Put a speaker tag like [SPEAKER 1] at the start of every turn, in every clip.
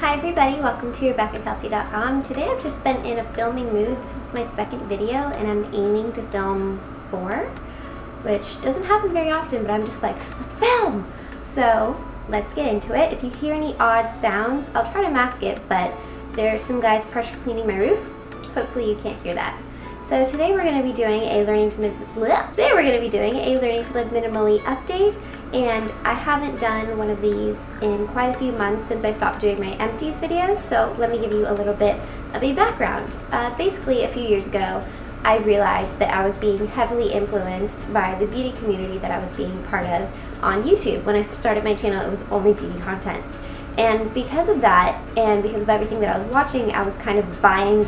[SPEAKER 1] Hi everybody, welcome to RebeccaKelsey.com. Today I've just been in a filming mood. This is my second video and I'm aiming to film 4, which doesn't happen very often, but I'm just like, let's film! So let's get into it. If you hear any odd sounds, I'll try to mask it, but there's some guys pressure cleaning my roof. Hopefully you can't hear that. So today we're going to be doing a learning to live minimally update, and I haven't done one of these in quite a few months since I stopped doing my empties videos, so let me give you a little bit of a background. Basically, a few years ago, I realized that I was being heavily influenced by the beauty community that I was being part of on YouTube. When I started my channel, it was only beauty content. And because of that, and because of everything that I was watching, I was kind of buying,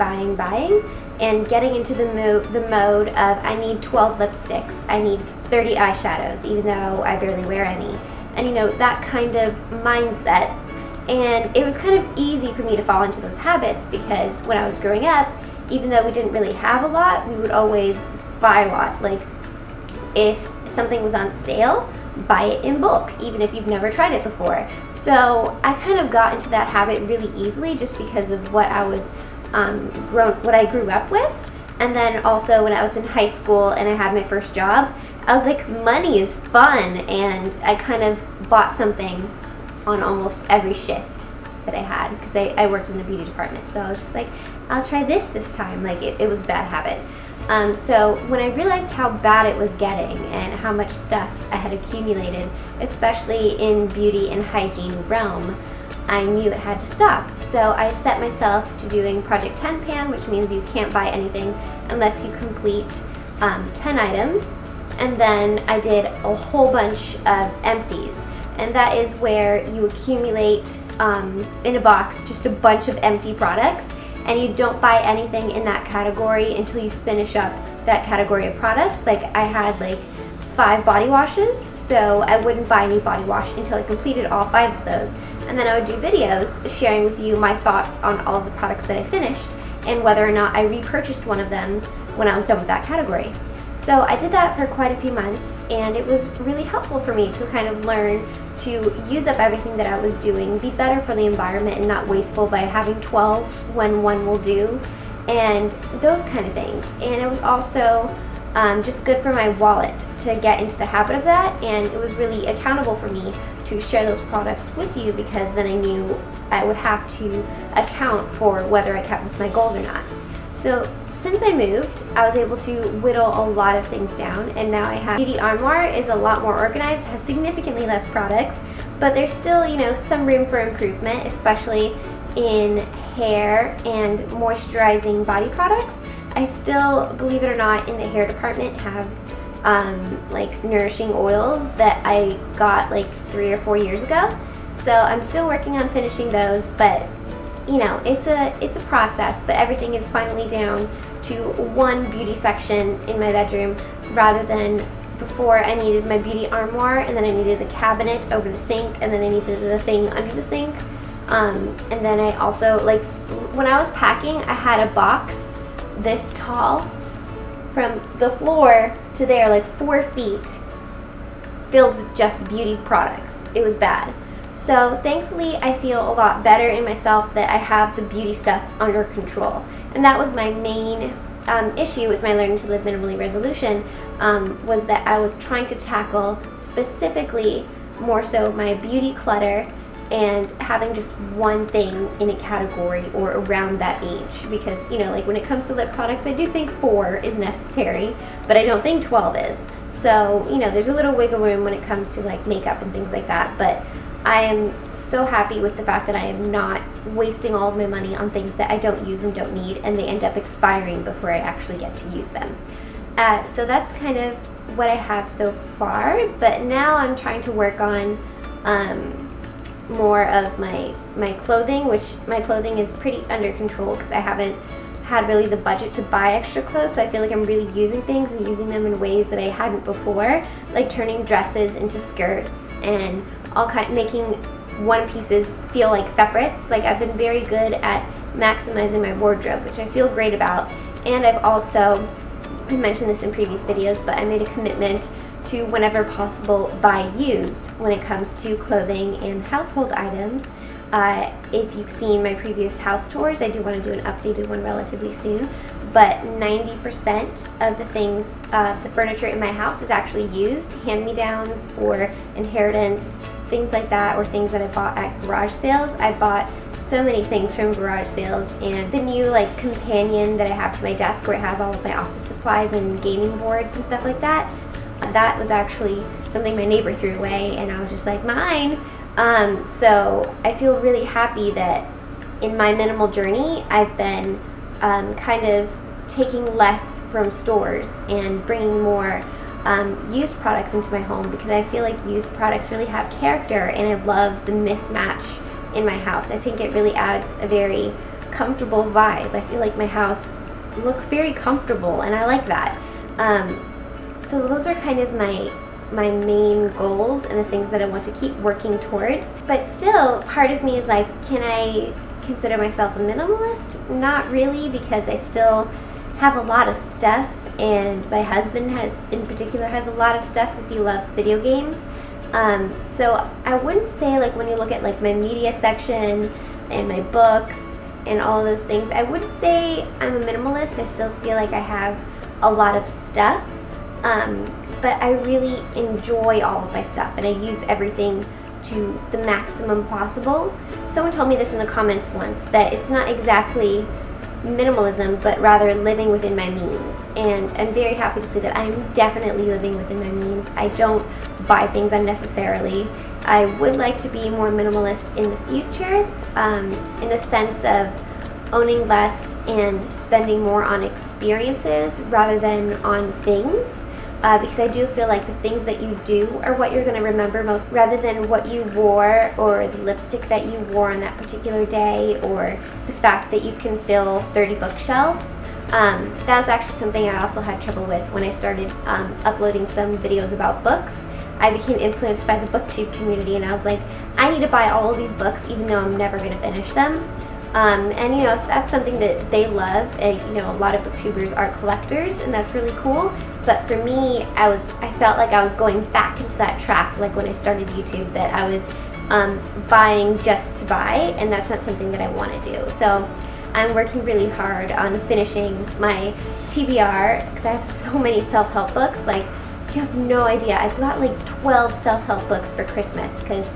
[SPEAKER 1] and getting into the mode of I need 12 lipsticks, I need 30 eyeshadows, even though I barely wear any. And you know, that kind of mindset. And it was kind of easy for me to fall into those habits because when I was growing up, even though we didn't really have a lot, we would always buy a lot. Like, if something was on sale, buy it in bulk, even if you've never tried it before. So I kind of got into that habit really easily just because of what I was what I grew up with. And then also when I was in high school and I had my first job, I was like, money is fun, and I kind of bought something on almost every shift that I had because I worked in the beauty department. So I was just like, I'll try this time. Like, it was a bad habit. So when I realized how bad it was getting and how much stuff I had accumulated, especially in beauty and hygiene realm, I knew it had to stop. So I set myself to doing Project 10 Pan, which means you can't buy anything unless you complete 10 items. And then I did a whole bunch of empties. And that is where you accumulate in a box just a bunch of empty products, and you don't buy anything in that category until you finish up that category of products. Like, I had like 5 body washes, so I wouldn't buy any body wash until I completed all 5 of those. And then I would do videos sharing with you my thoughts on all of the products that I finished and whether or not I repurchased one of them when I was done with that category. So I did that for quite a few months, and it was really helpful for me to kind of learn to use up everything that I was doing, be better for the environment and not wasteful by having 12 when one will do, and those kind of things. And it was also just good for my wallet to get into the habit of that, and it was really accountable for me to share those products with you because then I knew I would have to account for whether I kept with my goals or not. So since I moved, I was able to whittle a lot of things down, and now I have Beauty Armoire is a lot more organized, has significantly less products, but there's still, you know, some room for improvement, especially in hair and moisturizing body products. I still, believe it or not, in the hair department have like nourishing oils that I got like 3 or 4 years ago. So I'm still working on finishing those, but you know, it's a process, but everything is finally down to one beauty section in my bedroom, rather than before I needed my beauty armoire, and then I needed the cabinet over the sink, and then I needed the thing under the sink. And then I also, like, when I was packing, I had a box this tall from the floor to there, like 4 feet, filled with just beauty products. It was bad. So thankfully I feel a lot better in myself that I have the beauty stuff under control. And that was my main issue with my Learning to Live Minimally resolution, was that I was trying to tackle specifically more so my beauty clutter and having just one thing in a category or around that age. Because, you know, like when it comes to lip products, I do think 4 is necessary, but I don't think 12 is. So, you know, there's a little wiggle room when it comes to like makeup and things like that, but I am so happy with the fact that I am not wasting all of my money on things that I don't use and don't need, and they end up expiring before I actually get to use them. So that's kind of what I have so far, but now I'm trying to work on more of my clothing, which my clothing is pretty under control because I haven't had really the budget to buy extra clothes, so I feel like I'm really using things and using them in ways that I hadn't before, like turning dresses into skirts and making one pieces feel like separates. Like, I've been very good at maximizing my wardrobe, which I feel great about. And I've also, I mentioned this in previous videos, but I made a commitment to, whenever possible, buy used when it comes to clothing and household items, If you've seen my previous house tours, I do want to do an updated one relatively soon, but 90% of the things, the furniture in my house is actually used, hand-me-downs or inheritance, things like that, or things that I bought at garage sales. I bought so many things from garage sales, and the new like companion that I have to my desk where it has all of my office supplies and gaming boards and stuff like that, that was actually something my neighbor threw away, and I was just like, mine. So I feel really happy that in my minimal journey I've been kind of taking less from stores and bringing more used products into my home, because I feel like used products really have character, and I love the mismatch in my house. I think it really adds a very comfortable vibe. I feel like my house looks very comfortable, and I like that. So those are kind of my main goals and the things that I want to keep working towards. But still, part of me is like, can I consider myself a minimalist? Not really, because I still have a lot of stuff, and my husband in particular has a lot of stuff because he loves video games. So I wouldn't say, like, when you look at like my media section and my books and all those things, I wouldn't say I'm a minimalist. I still feel like I have a lot of stuff, but I really enjoy all of my stuff, and I use everything to the maximum possible. Someone told me this in the comments once, that it's not exactly minimalism, but rather living within my means, and I'm very happy to say that I'm definitely living within my means. I don't buy things unnecessarily. I would like to be more minimalist in the future, in the sense of owning less and spending more on experiences rather than on things, because I do feel like the things that you do are what you're going to remember most, rather than what you wore or the lipstick that you wore on that particular day, or the fact that you can fill 30 bookshelves. That was actually something I also had trouble with when I started uploading some videos about books. I became influenced by the booktube community, and I was like, I need to buy all of these books even though I'm never going to finish them. And you know, if that's something that they love, you know, a lot of booktubers are collectors, and that's really cool. But for me, I felt like I was going back into that trap, like when I started YouTube, that I was buying just to buy, and that's not something that I want to do. So I'm working really hard on finishing my TBR, because I have so many self-help books. Like, you have no idea. I've got like 12 self-help books for Christmas, because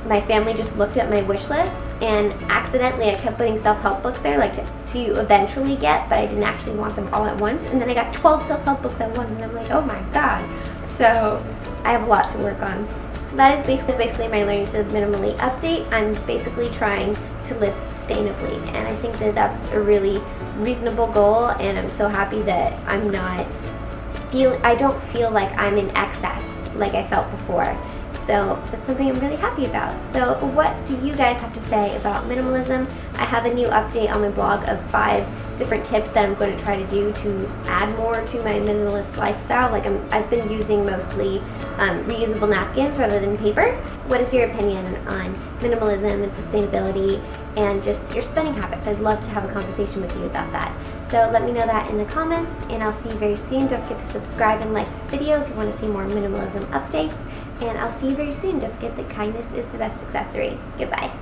[SPEAKER 1] my family just looked at my wish list, and accidentally I kept putting self-help books there, like to eventually get, but I didn't actually want them all at once, and then I got 12 self-help books at once, and I'm like, oh my god. So I have a lot to work on. So that is basically my Learning to Live Minimally update. I'm basically trying to live sustainably, and I think that that's a really reasonable goal, and I'm so happy that I don't feel like I'm in excess like I felt before. So that's something I'm really happy about. So what do you guys have to say about minimalism? I have a new update on my blog of 5 different tips that I'm going to try to do to add more to my minimalist lifestyle. Like I've been using mostly reusable napkins rather than paper. What is your opinion on minimalism and sustainability and just your spending habits? I'd love to have a conversation with you about that. So let me know that in the comments, and I'll see you very soon. Don't forget to subscribe and like this video if you want to see more minimalism updates. And I'll see you very soon. Don't forget that kindness is the best accessory. Goodbye.